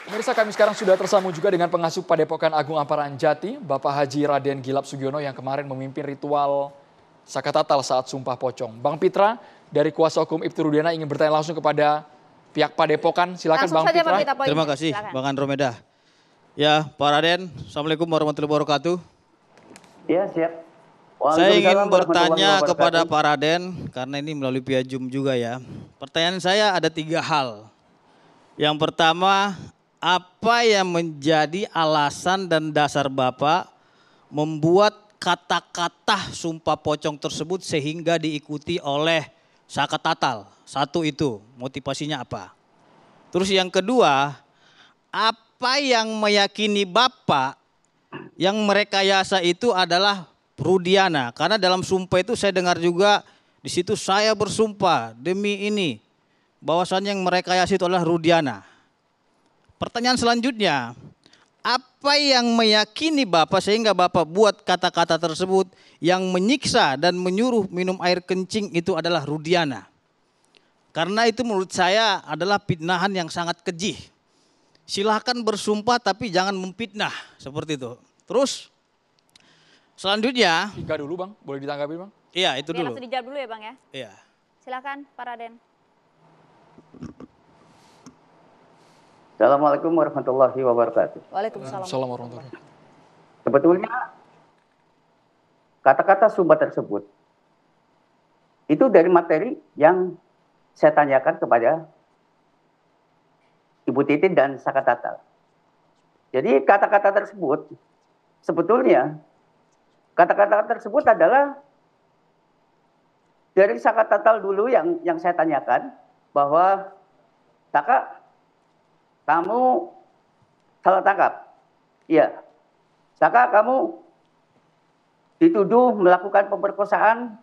Pemirsa, kami sekarang sudah tersambung juga dengan pengasuh Padepokan Agung Amparan Jati, Bapak Haji Raden Gilap Sugiono yang kemarin memimpin ritual Sakatatal saat Sumpah Pocong. Bang Pitra dari kuasa hukum Ibtu Rudiana ingin bertanya langsung kepada pihak Padepokan. Silakan Bang Pitra. Terima kasih Bang Andromeda. Ya, Pak Raden, Assalamualaikum warahmatullahi wabarakatuh. Ya, siap. Saya ingin bertanya kepada Pak Raden, karena ini melalui via Zoom juga ya. Pertanyaan saya ada 3 hal. Yang pertama, apa yang menjadi alasan dan dasar Bapak membuat kata-kata Sumpah Pocong tersebut sehingga diikuti oleh Sakatatal? Satu itu, motivasinya apa? Terus yang kedua, apa yang meyakini Bapak yang merekayasa itu adalah Rudiana? Karena dalam sumpah itu saya dengar juga di situ saya bersumpah demi ini bahwasannya yang merekayasa itu adalah Rudiana. Pertanyaan selanjutnya, apa yang meyakini Bapak sehingga Bapak buat kata-kata tersebut yang menyiksa dan menyuruh minum air kencing itu adalah Rudiana? Karena itu menurut saya adalah fitnahan yang sangat keji. Silahkan bersumpah tapi jangan memfitnah seperti itu. Terus selanjutnya. 3 dulu Bang, boleh ditanggapi Bang? Iya itu dulu. Langsung dijawab dulu ya Bang ya? Iya. Silakan Pak Raden. Assalamualaikum warahmatullahi wabarakatuh. Waalaikumsalam. Assalamualaikum warahmatullahi wabarakatuh. Sebetulnya kata-kata sumpah tersebut itu dari materi yang saya tanyakan kepada Ibu Titin dan Sakatatal. Jadi kata-kata tersebut sebetulnya kata-kata tersebut adalah dari Sakatatal dulu yang saya tanyakan bahwa Saka, kamu salah tangkap. Iya. Saka, kamu dituduh melakukan pemerkosaan,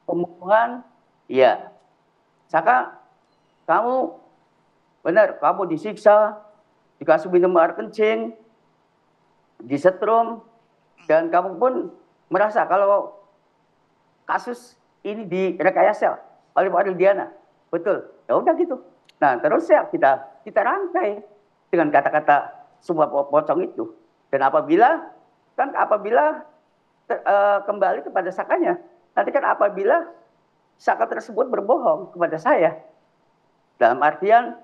pembunuhan. Iya. Saka, kamu benar, kamu disiksa, dikasih minum air kencing, disetrum, dan kamu pun merasa kalau kasus ini direkayasa oleh Pak Rudiana. Betul. Ya udah gitu. Nah, terus ya kita rangkai dengan kata-kata Sumpah Pocong itu. Dan apabila kembali kepada Sakanya, nanti kan apabila Saka tersebut berbohong kepada saya, dalam artian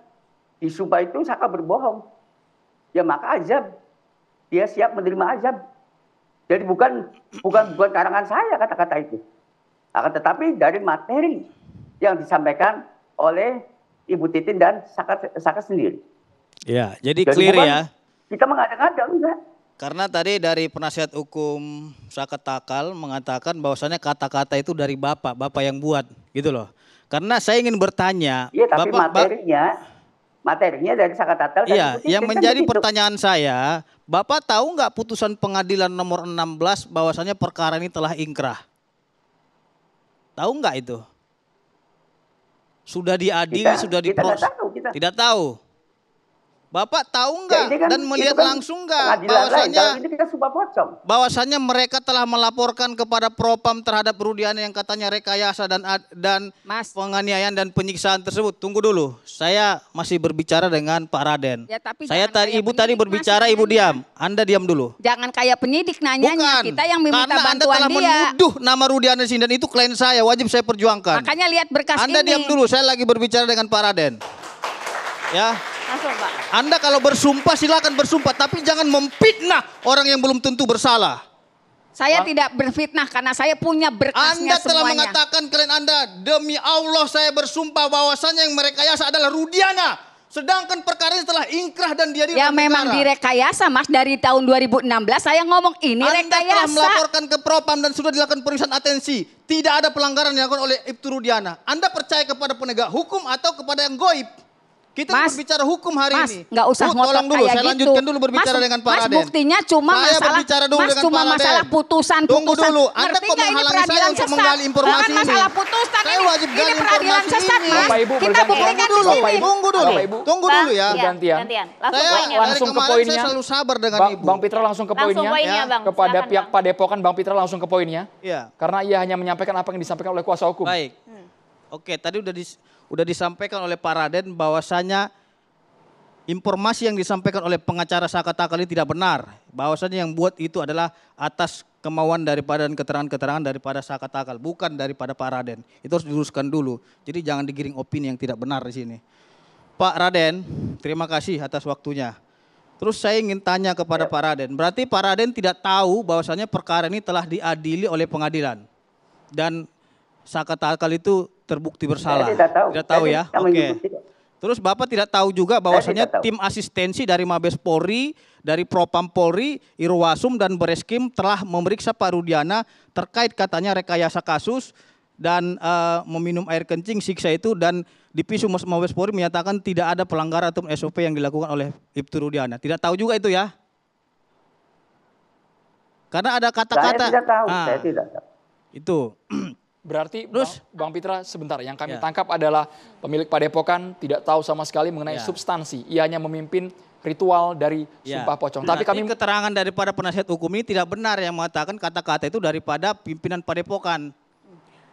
di sumpah itu Saka berbohong, ya maka azab, dia siap menerima azab. Jadi bukan karangan saya kata-kata itu, akan tetapi dari materi yang disampaikan oleh Ibu Titin dan Saka sendiri. Ya, jadi clear ya. Kita mengada-ngada enggak. Karena tadi dari penasihat hukum Sakatatal mengatakan bahwasannya kata-kata itu dari Bapak yang buat, gitu loh. Karena saya ingin bertanya. Iya, tapi materinya dari Sakatatal. Iya, yang menjadi pertanyaan saya, Bapak tahu nggak putusan pengadilan nomor 16 bahwasannya perkara ini telah ingkrah? Tahu nggak itu? Sudah diadili, sudah diproses. Tidak tahu. Bapak tahu nggak ya, dan melihat langsung nggak bahwasannya mereka telah melaporkan kepada Propam terhadap Rudiana yang katanya rekayasa dan penganiayaan dan penyiksaan tersebut. Tunggu dulu, saya masih berbicara dengan Pak Raden. Ya, Ibu tadi berbicara, Ibu diam. Anda diam dulu. Jangan kayak penyidik nanyanya. Kita yang meminta karena bantuan Anda telah menuduh nama Rudiana di sini dan itu klien saya, wajib saya perjuangkan. Makanya lihat berkas Anda ini. diam dulu, saya lagi berbicara dengan Pak Raden. Ya. Langsung, Pak. Anda kalau bersumpah silakan bersumpah, tapi jangan memfitnah orang yang belum tentu bersalah. Saya tidak berfitnah karena saya punya berkasnya Anda telah semuanya. mengatakan klien Anda, demi Allah saya bersumpah bahwasannya yang merekayasa adalah Rudiana. Sedangkan perkara ini telah ingkrah dan diadili ya memang direkayasa Mas, dari tahun 2016 saya ngomong ini Anda rekayasa. Anda telah melaporkan ke Propam dan sudah dilakukan pemeriksaan atensi. Tidak ada pelanggaran yang dilakukan oleh Ibtu Rudiana. Anda percaya kepada penegak hukum atau kepada yang goib? Kita berbicara hukum hari ini. Nggak usah tolong dulu, saya lanjutkan dulu berbicara dengan Pak Raden. Mas, buktinya cuma masalah putusan. Tunggu dulu, Anda kok menghalangi saya untuk menggali informasi ini? Masalah putusan saya wajib gali informasi ini. Mas. Kita buktikan di sini. Tunggu dulu ya. Gantian. Saya langsung ke poinnya. Saya selalu sabar dengan Ibu. Bang Pitra langsung ke poinnya. Kepada pihak Padepokan, Bang Pitra langsung ke poinnya. Iya. Karena ia hanya menyampaikan apa yang disampaikan oleh kuasa hukum. Baik. Oke, tadi udah disampaikan oleh Pak Raden bahwasanya informasi yang disampaikan oleh pengacara Saka Takal ini tidak benar. Bahwasanya yang buat itu adalah atas kemauan daripada dan keterangan-keterangan daripada Saka Takal, bukan daripada Pak Raden. Itu harus diluruskan dulu. Jadi jangan digiring opini yang tidak benar di sini. Pak Raden, terima kasih atas waktunya. Terus saya ingin tanya kepada Pak Raden, berarti Pak Raden tidak tahu bahwasanya perkara ini telah diadili oleh pengadilan dan Saka Takal itu terbukti bersalah. Saya tidak tahu. Tidak tahu ya? Oke. Menyebut. Terus Bapak tidak tahu juga bahwasanya Saya tidak tahu. tim asistensi dari Mabes Polri, dari Propam Polri, Irwasum dan Bereskim telah memeriksa Pak Rudiana terkait katanya rekayasa kasus dan meminum air kencing siksa itu, dan Divisi Mabes Polri menyatakan tidak ada pelanggaran atau SOP yang dilakukan oleh Ibtu Rudiana. Tidak tahu juga itu ya? Karena ada kata-kata. Saya tidak tahu. Saya tidak tahu. Itu. Berarti Terus? Bang Pitra sebentar, yang kami Ya. tangkap adalah pemilik Padepokan tidak tahu sama sekali mengenai Ya. substansi. Ia hanya memimpin ritual dari Ya. Sumpah Pocong. Tapi Berarti kami keterangan daripada penasihat hukum ini tidak benar yang mengatakan kata-kata itu daripada pimpinan Padepokan.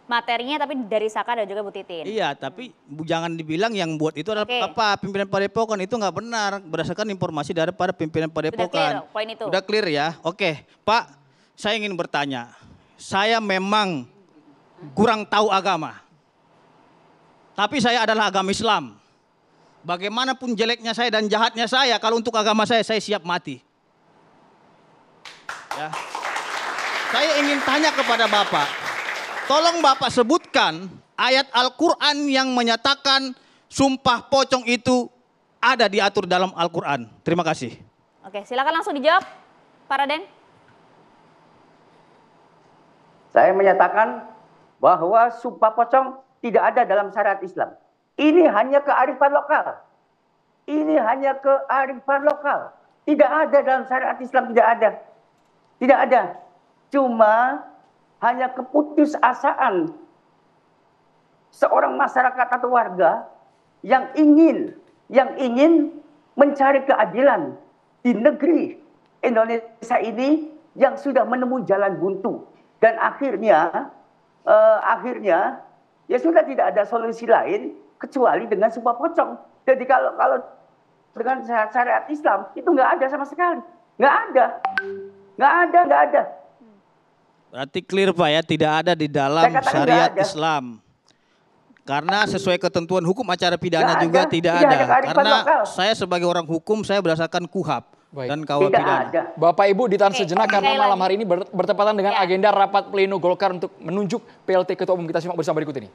Materinya tapi dari Saka dan juga Bu Titin. Iya, tapi jangan dibilang yang buat itu adalah Oke. apa pimpinan Padepokan, itu nggak benar berdasarkan informasi daripada pimpinan Padepokan. clear poin itu. Udah clear ya? Oke, Pak, saya ingin bertanya. Saya memang kurang tahu agama. Tapi saya adalah agama Islam. Bagaimanapun jeleknya saya dan jahatnya saya, kalau untuk agama saya siap mati. Ya. Saya ingin tanya kepada Bapak, tolong Bapak sebutkan ayat Al-Quran yang menyatakan sumpah pocong itu ada diatur dalam Al-Quran. Terima kasih. Oke, silakan langsung dijawab, Pak Raden. Saya menyatakan bahwa sumpah pocong tidak ada dalam syariat Islam. Ini hanya kearifan lokal. Ini hanya kearifan lokal. Tidak ada dalam syariat Islam, tidak ada. Tidak ada. Cuma hanya keputusasaan seorang masyarakat atau warga yang ingin mencari keadilan di negeri Indonesia ini yang sudah menemui jalan buntu, dan akhirnya ya sudah tidak ada solusi lain kecuali dengan sumpah pocong. Jadi kalau dengan syariat Islam itu nggak ada sama sekali, nggak ada. Berarti clear Pak ya, tidak ada di dalam Saya katakan syariat nggak ada. Islam. Karena sesuai ketentuan hukum acara pidana Nggak juga ada. tidak Ini hanya ada. kearifan Karena lokal. saya sebagai orang hukum, saya berdasarkan KUHAP Baik. dan kawal Tidak pidana. ada. Bapak Ibu ditahan Oke, sejenak karena sekali malam lagi. hari ini bertepatan dengan Ya. agenda rapat pleno Golkar untuk menunjuk PLT Ketua Umum. Kita simak bersama berikut ini.